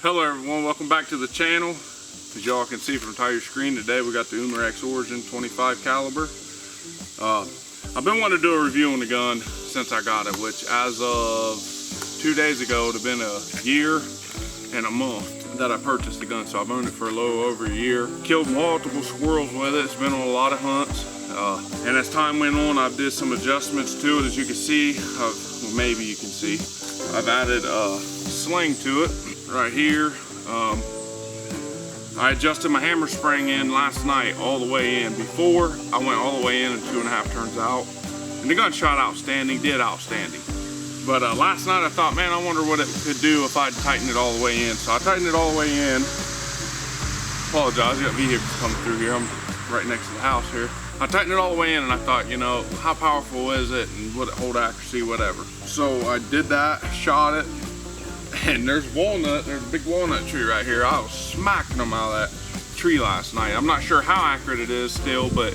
Hello everyone, welcome back to the channel. As y'all can see from the entire screen, today we got the Umarex Origin 25 caliber. I've been wanting to do a review on the gun since I got it, which as of 2 days ago, it would have been a year and a month that I purchased the gun. So I've owned it for a little over a year. Killed multiple squirrels with it. It's been on a lot of hunts. And as time went on, I did some adjustments to it. As you can see, well, maybe you can see, I've added a sling to it right here. I adjusted my hammer spring in last night all the way in. Before, I went all the way in and 2.5 turns out. And the gun shot outstanding, did outstanding. But last night I thought, man, I wonder what it could do if I'd tighten it all the way in. So I tightened it all the way in. Apologize, you got vehicles coming through here. I'm right next to the house here. I tightened it all the way in and I thought, you know, how powerful is it and would it hold accuracy, whatever. So I did that, shot it, and there's a big walnut tree right here. I was smacking them out of that tree last night. I'm not sure how accurate it is still, but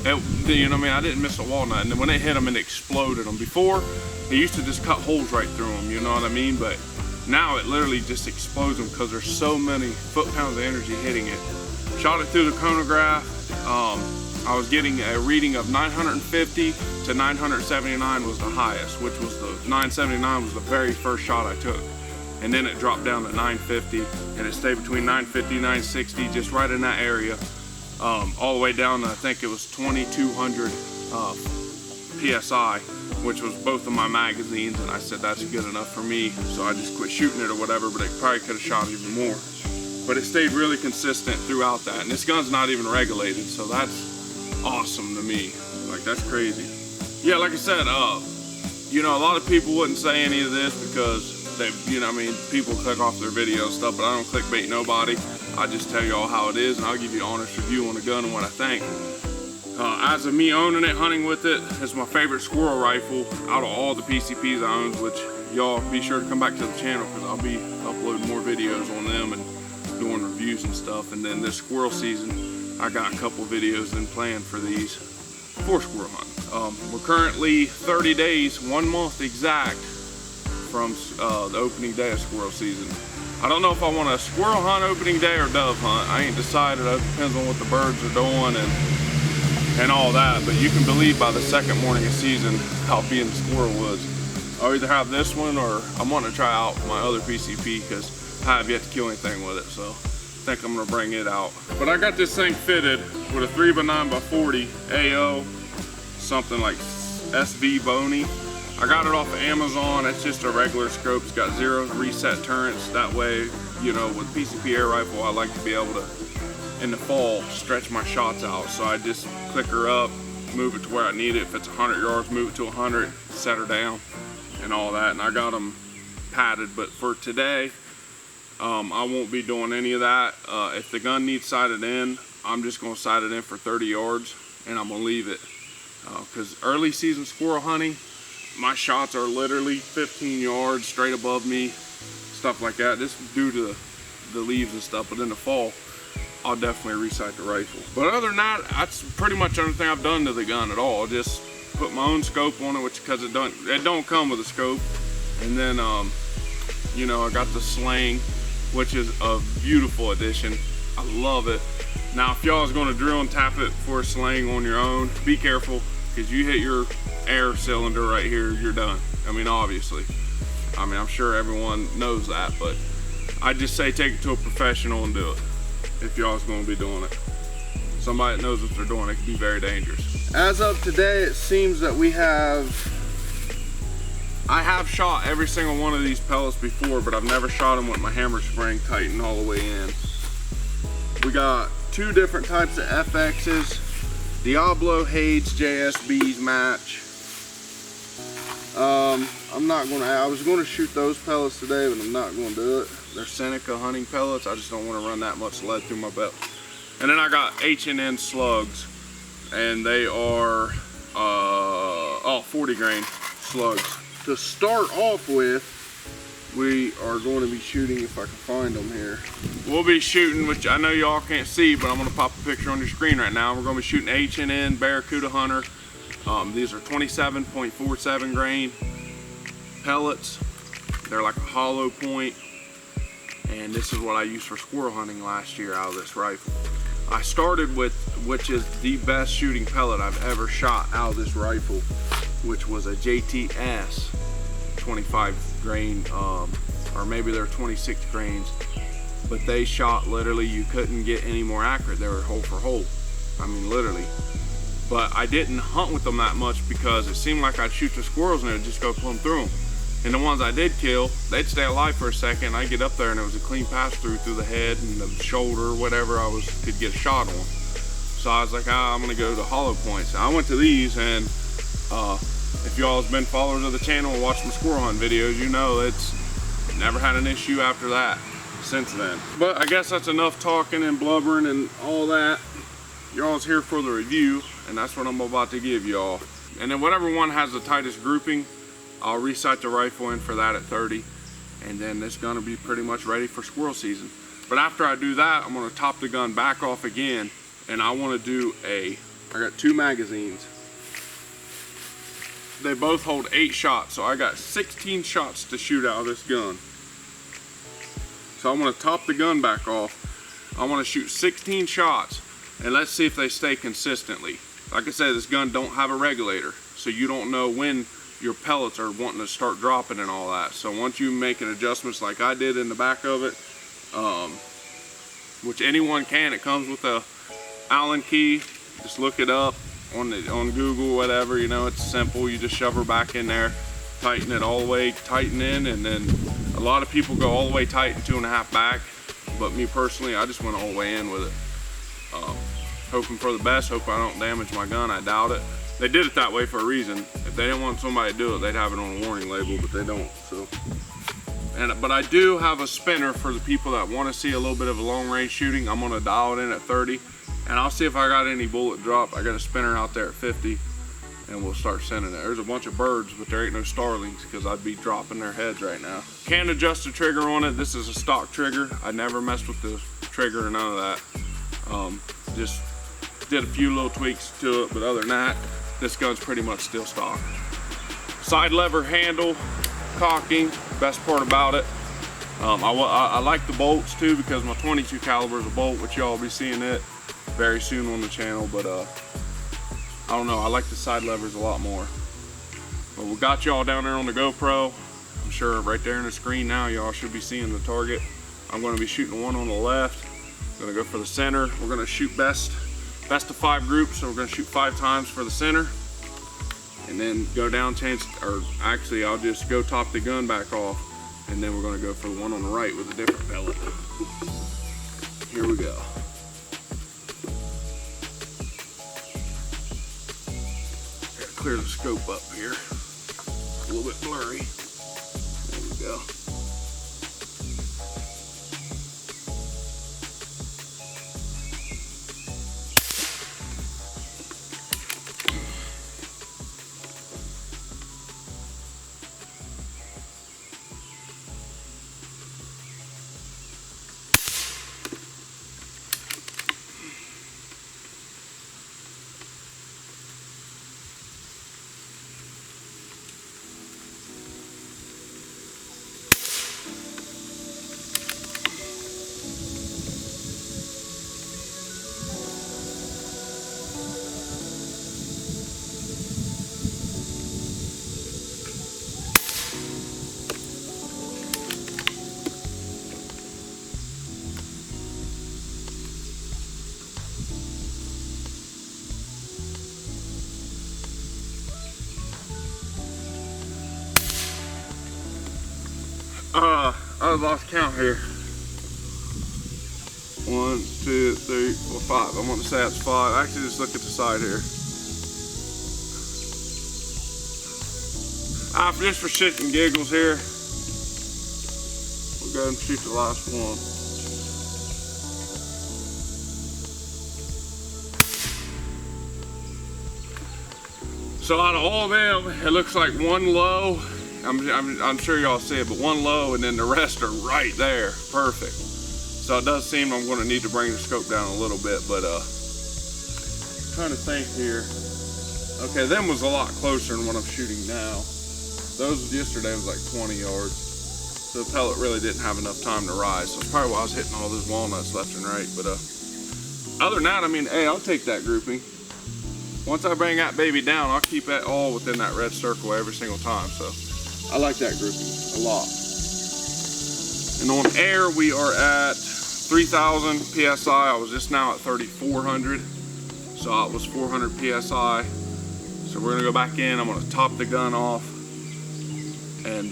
it, you know what I mean, I didn't miss a walnut. And then when it hit them, it exploded them. Before, it used to just cut holes right through them, you know what I mean? But now it literally just explodes them because there's so many foot-pounds of energy hitting it. Shot it through the chronograph. I was getting a reading of 950 to 979 was the highest, which was the 979 was the very first shot I took. And then it dropped down to 950 and it stayed between 950, 960, just right in that area. All the way down to, I think it was 2200 PSI, which was both of my magazines. And I said, that's good enough for me. So I just quit shooting it or whatever, but it probably could have shot even more. But it stayed really consistent throughout that. And this gun's not even regulated, so that's awesome to me. Like, that's crazy. Yeah, like I said, you know, a lot of people wouldn't say any of this because they, you know, I mean, people click off their video and stuff, but I don't clickbait nobody. I just tell you all how it is, and I'll give you an honest review on the gun and what I think. As of me owning it, hunting with it, it's my favorite squirrel rifle out of all the PCPs I own, which y'all be sure to come back to the channel because I'll be uploading more videos on them and doing reviews and stuff. And then this squirrel season, I got a couple videos in plan for these for squirrel hunting. We're currently 30 days, 1 month exact from the opening day of squirrel season. I don't know if I want a squirrel hunt opening day or dove hunt. I ain't decided. It depends on what the birds are doing and all that. But you can believe by the second morning of season how being the squirrel was. I'll either have this one or I'm wanting to try out my other PCP because I have yet to kill anything with it. So I think I'm gonna bring it out. But I got this thing fitted with a 3x9x40 AO, something like SV Boney. I got it off of Amazon. It's just a regular scope. It's got 0 reset turrets. That way, you know, with PCP air rifle, I like to be able to, in the fall, stretch my shots out. So I just click her up, move it to where I need it. If it's 100 yards, move it to 100, set her down, and all that. And I got them padded. But for today, I won't be doing any of that. If the gun needs sighted in, I'm just gonna sight it in for 30 yards, and I'm gonna leave it. Because early season squirrel hunting, my shots are literally 15 yards straight above me, stuff like that, just due to the leaves and stuff. But in the fall, I'll definitely resight the rifle. But other than that, that's pretty much everything I've done to the gun at all. Just put my own scope on it, which because it don't come with a scope. And then, you know, I got the sling, which is a beautiful addition. I love it. Now, if y'all is going to drill and tap it for a sling on your own, be careful. Because you hit your air cylinder right here, you're done. I mean, obviously. I mean, I'm sure everyone knows that, but I just say take it to a professional and do it. If y'all's gonna be doing it. Somebody that knows what they're doing, it can be very dangerous. As of today, it seems that I have shot every single one of these pellets before, but I've never shot them with my hammer spring tightened all the way in. We got 2 different types of FXs. Diablo, Hades, JSBs match. I was gonna shoot those pellets today, but I'm not gonna do it. They're Seneca hunting pellets. I just don't wanna run that much lead through my belt. And then I got H&N slugs, and they are 40 grain slugs. To start off with, we are going to be shooting, if I can find them here. We'll be shooting, which I know y'all can't see, but I'm gonna pop a picture on your screen right now. We're gonna be shooting H&N Barracuda Hunter. These are 27.47 grain pellets. They're like a hollow point. and this is what I used for squirrel hunting last year out of this rifle. I started with, which is the best shooting pellet I've ever shot out of this rifle, which was a JTS 25 grain, or maybe they're 26 grains, but they shot literally, you couldn't get any more accurate. They were hole for hole, I mean literally. But I didn't hunt with them that much because it seemed like I'd shoot the squirrels and it would just go plumb through them. And the ones I did kill, they'd stay alive for a second. I'd get up there and it was a clean pass through the head and the shoulder, whatever I could get a shot on. So I was like, I'm gonna go to hollow points. I went to these, and if y'all have been followers of the channel and watched my squirrel hunt videos, you know it's never had an issue after that since then. But I guess that's enough talking and blubbering and all that. Y'all's here for the review, and that's what I'm about to give y'all. And then whatever one has the tightest grouping, I'll resight the rifle in for that at 30, and then it's gonna be pretty much ready for squirrel season. But after I do that, I'm gonna top the gun back off again, and I wanna do I got 2 magazines. They both hold 8 shots, so I got 16 shots to shoot out of this gun. So I'm gonna top the gun back off. I wanna shoot 16 shots, and let's see if they stay consistently. Like I said, this gun don't have a regulator, so you don't know when your pellets are wanting to start dropping and all that. So once you make an adjustments like I did in the back of it, which anyone can, it comes with a Allen key. Just look it up on Google, whatever, you know, it's simple. You just shove her back in there, tighten it all the way, tighten in, and then a lot of people go all the way tight and 2.5 back, but me personally, I just went all the way in with it. Hoping for the best, hope I don't damage my gun. I doubt it. They did it that way for a reason. If they didn't want somebody to do it, they'd have it on a warning label, but they don't. So, but I do have a spinner for the people that want to see a little bit of a long range shooting. I'm gonna dial it in at 30, and I'll see if I got any bullet drop. I got a spinner out there at 50, and we'll start sending it. There's a bunch of birds, but there ain't no starlings because I'd be dropping their heads right now. Can't adjust the trigger on it. This is a stock trigger. I never messed with the trigger or none of that. Just did a few little tweaks to it, but other than that, this gun's pretty much still stock. Side lever handle, cocking, best part about it. I like the bolts too, because my 22 caliber is a bolt, which y'all will be seeing it very soon on the channel, but I don't know, I like the side levers a lot more. But we got y'all down there on the GoPro. I'm sure right there in the screen now, y'all should be seeing the target. I'm gonna be shooting one on the left. I'm gonna go for the center. We're gonna shoot best of 5 groups, so we're gonna shoot 5 times for the center, and then go down, or actually I'll just go top the gun back off, and then we're gonna go for the one on the right with a different pellet. Here we go. Gotta clear the scope up here. A little bit blurry. There we go. I lost count here. 1, 2, 3, 4, 5. I'm gonna say that's 5. Actually, just look at the side here. Just for shit and giggles here, we'll go ahead and shoot the last one. So out of all them, it looks like one low. I'm sure y'all see it, but one low, and then the rest are right there, perfect. So it does seem I'm going to need to bring the scope down a little bit, but trying to think here. Okay, them was a lot closer than what I'm shooting now. Those yesterday was like 20 yards. so the pellet really didn't have enough time to rise. So that's probably why I was hitting all those walnuts left and right. But other than that, I mean, hey, I'll take that grouping. Once I bring that baby down, I'll keep it all within that red circle every single time. So I like that grouping a lot. And on air, we are at 3,000 PSI. I was just now at 3,400. So it was 400 PSI. So we're gonna go back in. I'm gonna top the gun off and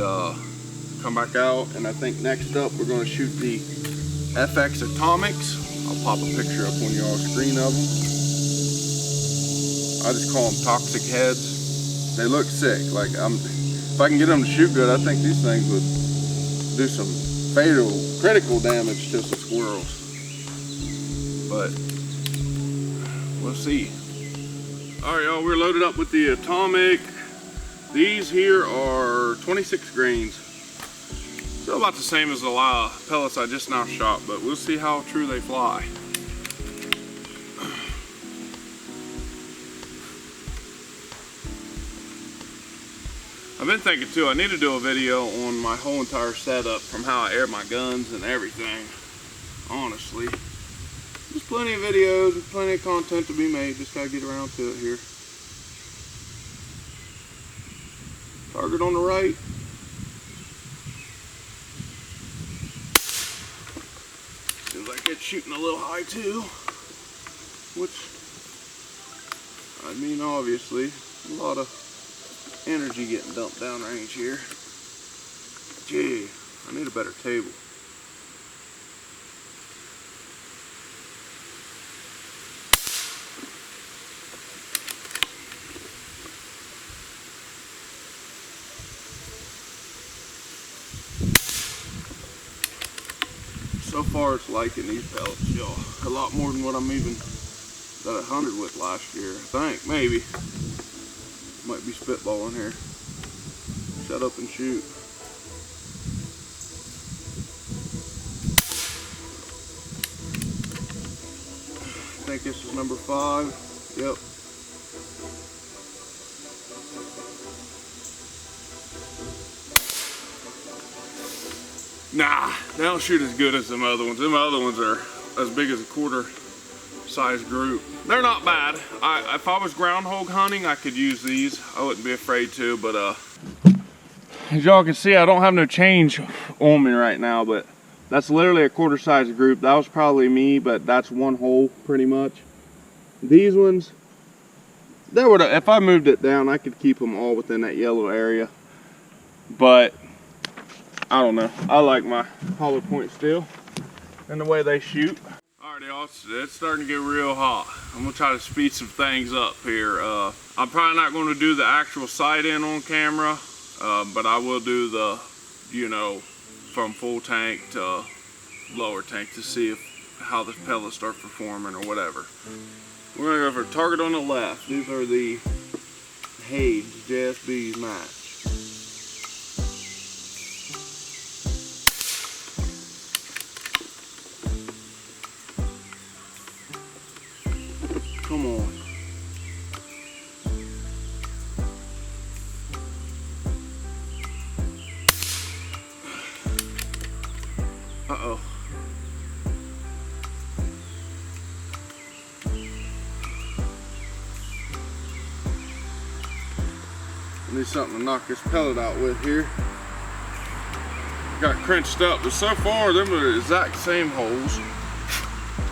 come back out. And I think next up, we're gonna shoot the FX Atomics. I'll pop a picture up on y'all's screen of them. I just call them toxic heads. They look sick. Like if I can get them to shoot good, I think these things would do some fatal, critical damage to some squirrels. But we'll see. All right, y'all, we're loaded up with the Atomic. These here are 26 grains. Still about the same as the pellets I just now shot, but we'll see how true they fly. I've been thinking too, I need to do a video on my whole entire setup from how I air my guns and everything. Honestly, there's plenty of videos and plenty of content to be made, just gotta get around to it here. Target on the right. Seems like it's shooting a little high too, which, I mean, obviously, a lot of energy getting dumped downrange here. Gee, I need a better table. So far it's liking these pellets, y'all. A lot more than what I'm even at 100 with last year, I think, maybe. Might be spitballing here. Shut up and shoot. I think this is number 5. Yep. Nah, they don't shoot as good as them other ones. Them other ones are as big as a quarter size group. They're not bad. If I was groundhog hunting, I could use these. I wouldn't be afraid to, but as y'all can see, I don't have no change on me right now, but that's literally a quarter size group. That was probably me, but that's one hole pretty much. These ones, they would, if I moved it down, I could keep them all within that yellow area, but I don't know. I like my hollow point still and the way they shoot. Alright, y'all, it's starting to get real hot. I'm gonna try to speed some things up here. I'm probably not going to do the actual sight in on camera, but I will do the, you know, from full tank to lower tank to see how the pellets start performing or whatever. We're gonna go for target on the left. These are the Hades JSB's match. Come on. Uh-oh. I need something to knock this pellet out with here. Got crunched up, but so far them are the exact same holes.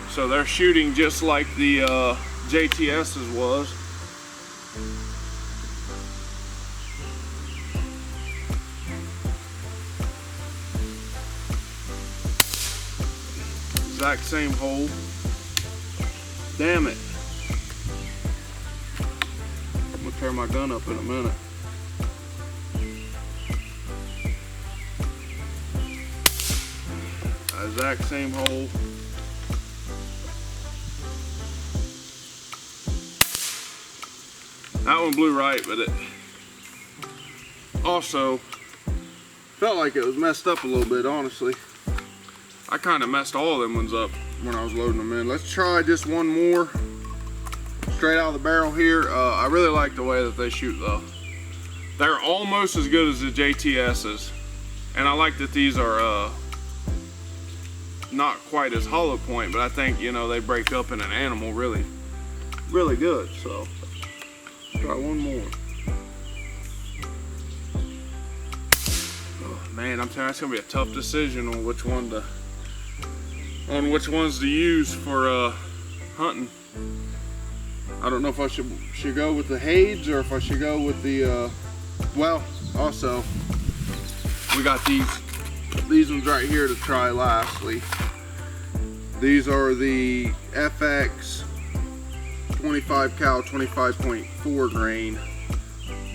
So they're shooting just like the JTS's was. Exact same hole. Damn it. I'm gonna tear my gun up in a minute. Exact same hole. That one blew right, but it also felt like it was messed up a little bit, honestly. I kind of messed all of them ones up when I was loading them in. Let's try just one more straight out of the barrel here. I really like the way that they shoot though. They're almost as good as the JTS's. And I like that these are not quite as hollow point, but I think, you know, they break up in an animal really good. So try one more. Oh, man, I'm telling you, it's gonna be a tough decision on which ones to use for hunting. I don't know if I should go with the Hades or if I should go with the well, also we got these ones right here to try lastly. These are the FX 25 cal 25.4 grain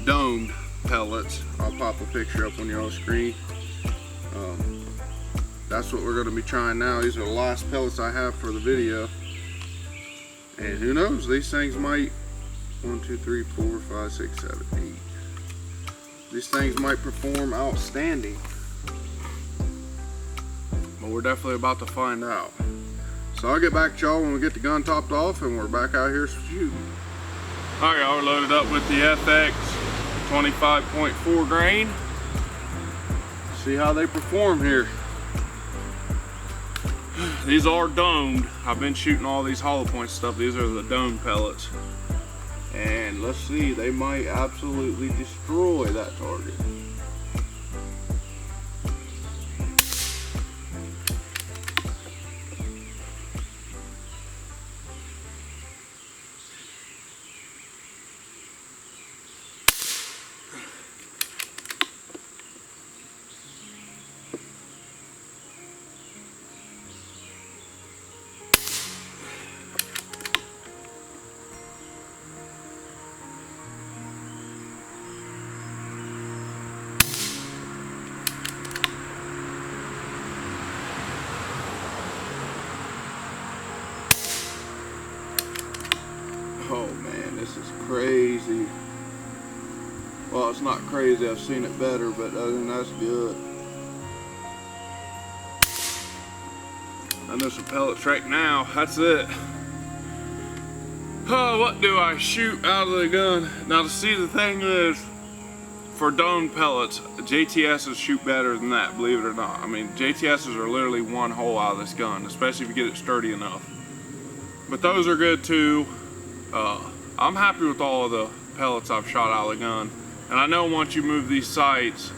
domed pellets. I'll pop a picture up on your screen. That's what we're going to be trying now. These are the last pellets I have for the video. And who knows, these things might 1, 2, 3, 4, 5, 6, 7, 8. These things might perform outstanding. But we're definitely about to find out. So I'll get back to y'all when we get the gun topped off and we're back out here shooting. Alright, y'all, we're loaded up with the FX 25.4 grain. See how they perform here. These are domed. I've been shooting all these hollow point stuff. These are the domed pellets. And let's see, they might absolutely destroy that target. Oh man, this is crazy. Well, it's not crazy, I've seen it better, but other than that's good. And there's some pellets right now, that's it. Oh, what do I shoot out of the gun? Now to see, the thing is, for domed pellets, JTSs shoot better than that, believe it or not. I mean, JTSs are literally one hole out of this gun, especially if you get it sturdy enough. But those are good too. I'm happy with all of the pellets I've shot out of the gun. And I know once you move these sights,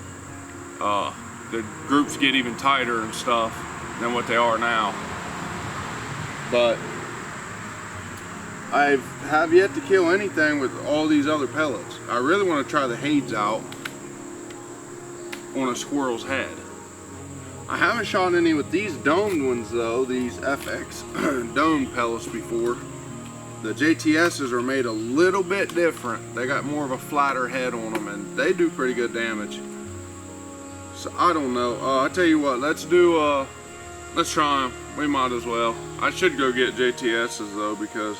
the groups get even tighter and stuff than what they are now. But I have yet to kill anything with all these other pellets. I really want to try the Hades out on a squirrel's head. I haven't shot any with these domed ones though, these FX domed pellets before. The JTSs are made a little bit different. They got more of a flatter head on them and they do pretty good damage. So I don't know. I tell you what, let's try them. We might as well. I should go get JTSs though because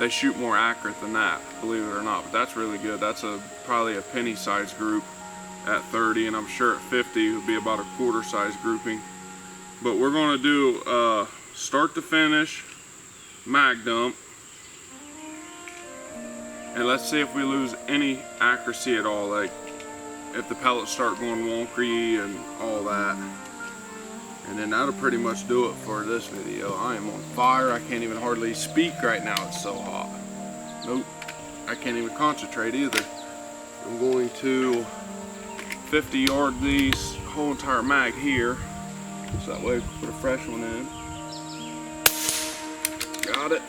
they shoot more accurate than that, believe it or not. But that's really good. That's probably a penny size group at 30, and I'm sure at 50 it would be about a quarter size grouping. But we're gonna do start to finish mag dump. And let's see if we lose any accuracy at all, like if the pellets start going wonky and all that. And then that'll pretty much do it for this video. I am on fire. I can't even hardly speak right now. It's so hot. Nope. I can't even concentrate either. I'm going to 50 yard these whole entire mag here. So that way we can put a fresh one in. Got it.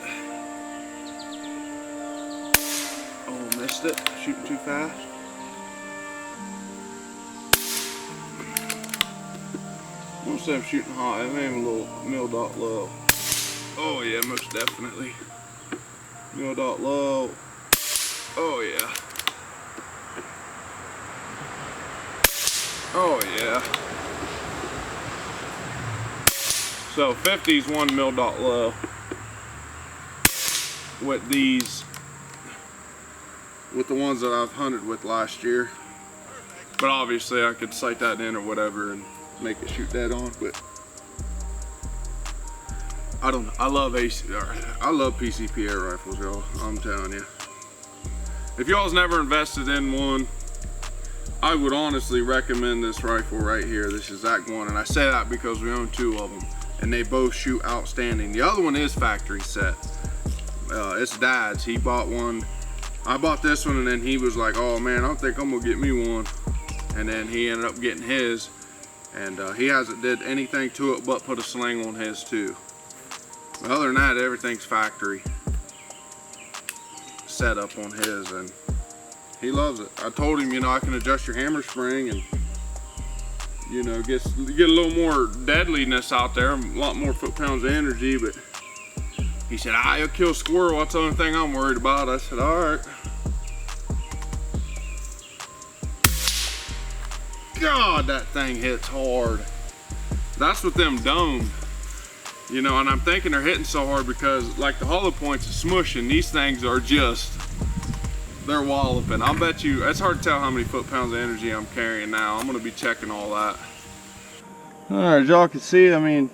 Oh, missed it. Shooting too fast. I'm gonna say I'm shooting hot. I'm aiming a little mil dot low. Oh yeah, most definitely. Mil dot low. Oh yeah. Oh yeah. So 50's 1 mil dot low with these, with the ones that I've hunted with last year. But obviously I could sight that in or whatever and make it shoot dead on, but I don't know. I love PCP air rifles, y'all. I'm telling you. If y'all's never invested in one, I would honestly recommend this rifle right here, this exact one, and I say that because we own 2 of them, and they both shoot outstanding. The other one is factory set. It's Dad's. He bought one. I bought this one, and then he was like, oh man, I don't think I'm gonna get me one. And then he ended up getting his, and he hasn't did anything to it but put a sling on his too. But other than that, everything's factory set up on his, and he loves it. I told him, you know, I can adjust your hammer spring and, you know, get a little more deadliness out there, a lot more foot-pounds of energy, but he said, you'll kill squirrel, that's the only thing I'm worried about. I said, all right. God, that thing hits hard. That's with them domed, you know, and I'm thinking they're hitting so hard because like the hollow points is smushing. These things are just, they're walloping. I'll bet you, it's hard to tell how many foot-pounds of energy I'm carrying now. I'm gonna be checking all that. All right, as y'all can see, I mean,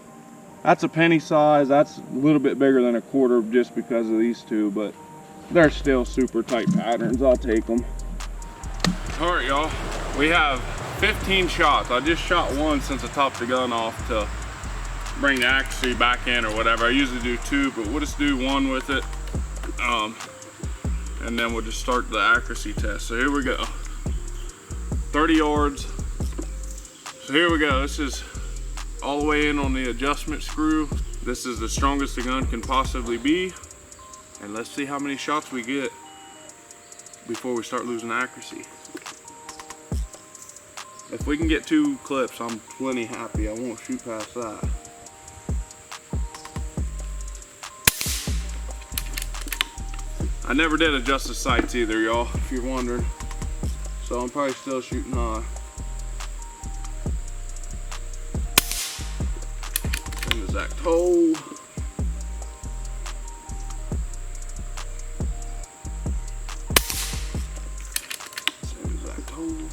that's a penny size. That's a little bit bigger than a quarter just because of these two, but they're still super tight patterns. I'll take them. All right, y'all, we have 15 shots. I just shot one since I topped the gun off to bring the accuracy back in or whatever. I usually do 2, but we'll just do 1 with it. And then we'll just start the accuracy test. So here we go. 30 yards. So here we go. This is all the way in on the adjustment screw. This is the strongest the gun can possibly be. And let's see how many shots we get before we start losing accuracy. If we can get 2 clips, I'm plenty happy. I won't shoot past that. I never did adjust the sights either, y'all, if you're wondering. So I'm probably still shooting high. Same exact hole. Same exact hole.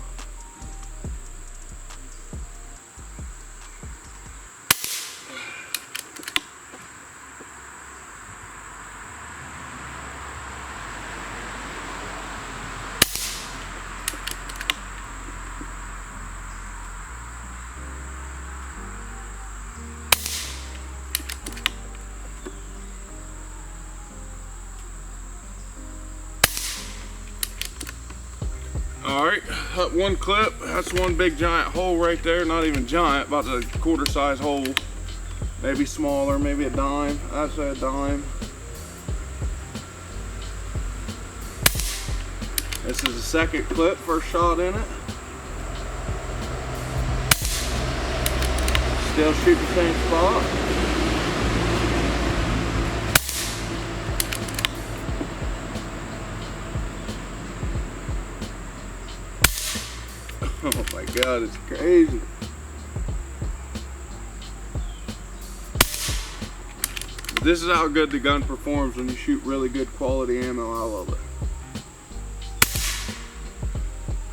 All right, up 1 clip. That's 1 big giant hole right there. Not even giant, about a quarter size hole. Maybe smaller, maybe a dime. I'd say a dime. This is the 2nd clip, first shot in it. Still shoot the same spot. Oh my God, it's crazy. This is how good the gun performs when you shoot really good quality ammo. I love it.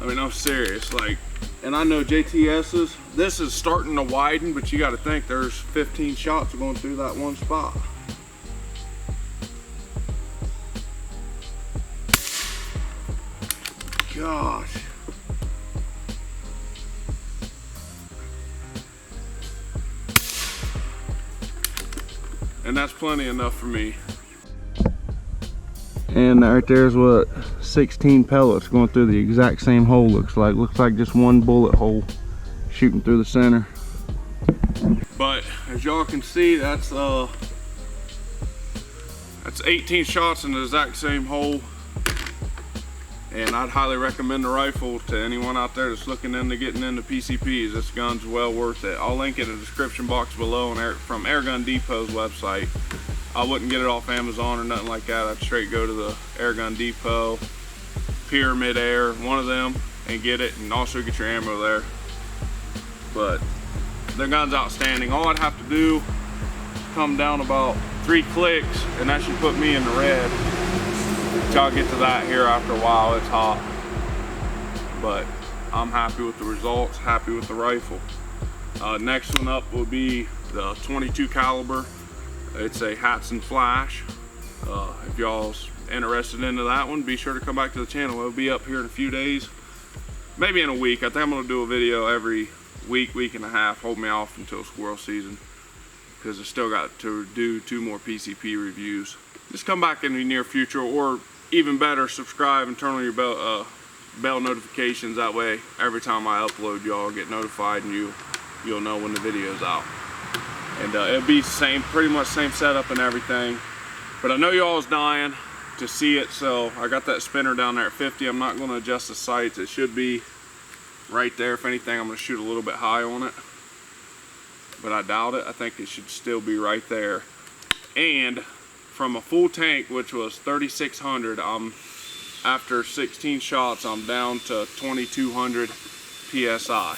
I mean, I'm serious. Like, and I know JTS's, this is starting to widen, but you got to think there's 15 shots going through that one spot. Gosh. And that's plenty enough for me. And right there's what 16 pellets going through the exact same hole looks like. Looks like just 1 bullet hole shooting through the center. But as y'all can see, that's 18 shots in the exact same hole. And I'd highly recommend the rifle to anyone out there that's looking into getting into PCPs. This gun's well worth it. I'll link it in the description box below from Airgun Depot's website. I wouldn't get it off Amazon or nothing like that. I'd straight go to the Airgun Depot, Pyramid Air, one of them, and get it, and also get your ammo there. But the gun's outstanding. All I'd have to do is come down about 3 clicks, and that should put me in the red. Y'all get to that here after a while. It's hot, but I'm happy with the results, happy with the rifle. Next one up will be the 22 caliber. It's a Hatson Flash. If y'all's interested into that one, be sure to come back to the channel. It'll be up here in a few days. maybe in a week. I think I'm gonna do a video every week and a half, hold me off until squirrel season, because I still got to do 2 more PCP reviews. Just come back in the near future, or even better, subscribe and turn on your bell notifications. That way every time I upload, y'all get notified and you'll know when the video's out. And it'll be pretty much same setup and everything, but I know y'all is dying to see it, so I got that spinner down there at 50. I'm not going to adjust the sights. It should be right there. If anything, I'm going to shoot a little bit high on it, but I doubt it. I think it should still be right there. And from a full tank, which was 3,600, after 16 shots, I'm down to 2,200 PSI.